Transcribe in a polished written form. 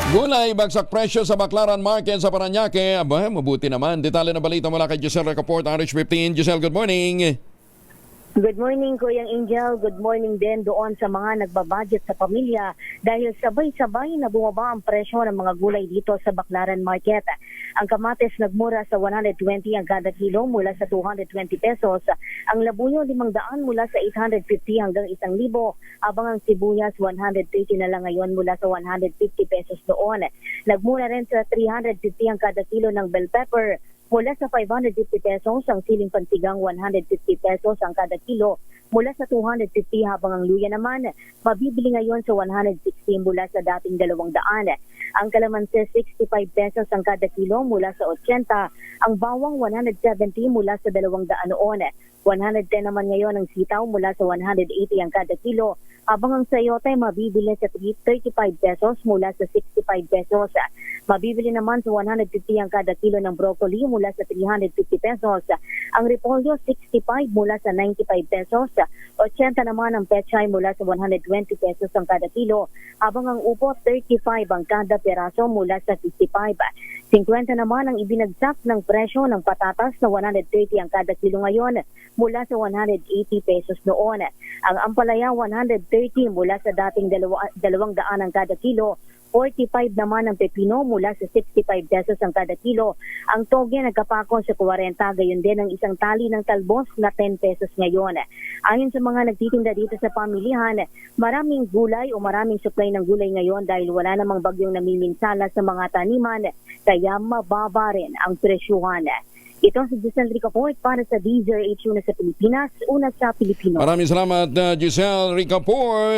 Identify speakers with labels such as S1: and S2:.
S1: Gulay, bagsak presyo sa Baclaran Market sa Parañaque. Aba, mabuti naman. Detalye na balita mula kay Giselle Recaport, RH15. Giselle, good morning.
S2: Good morning, Kuya Angel. Good morning din doon sa mga nagbabudget sa pamilya dahil sabay-sabay na bumaba ang presyo ng mga gulay dito sa Baclaran Market. Ang kamatis nagmura sa 120 ang kada kilo mula sa 220 pesos. Ang labuyo 500 mula sa 850 hanggang 1,000, habang ang sibuyas 130 na lang ngayon mula sa 150 pesos doon. Nagmura rin sa 350 ang kada kilo ng bell pepper. Mula sa 550 pesos ang siling pansigang 150 pesos ang kada kilo mula sa 250, habang ang luya naman mabibili ngayon sa 160 mula sa dating 200. Ang kalamansi 65 pesos ang kada kilo mula sa 80, ang bawang 170 mula sa 200 noon. 110 naman ngayon ang sitaw mula sa 180 ang kada kilo, habang ang sayote mabibili sa 35 pesos mula sa 65 pesos. Mabibili naman sa 150 ang kada kilo ng broccoli mula sa 350 pesos. Ang repolyo 65 mula sa 95 pesos. 80 naman ang pechay mula sa 120 pesos ang kada kilo, habang ang upo 35 ang kada peraso mula sa 55. 50 naman ang ibinagsak ng presyo ng patatas na 130 ang kada kilo ngayon mula sa 180 pesos noon. Ang ampalaya 130 mula sa dating 200 ang kada kilo. 45 naman ang pepino mula sa 65 pesos ang kada kilo. Ang toge nagkapako sa 40, gayon din ang isang tali ng talbos na 10 pesos ngayon. Ayon sa mga nagtitinda dito sa pamilihan, maraming gulay o maraming supply ng gulay ngayon dahil wala namang bagyong namiminsala sa mga taniman, kaya mababa rin ang presyuhan. Ito si Giselle Recaport para sa DZRH, una sa Pilipinas, una sa Pilipino.
S1: Maraming salamat, Giselle Recaport.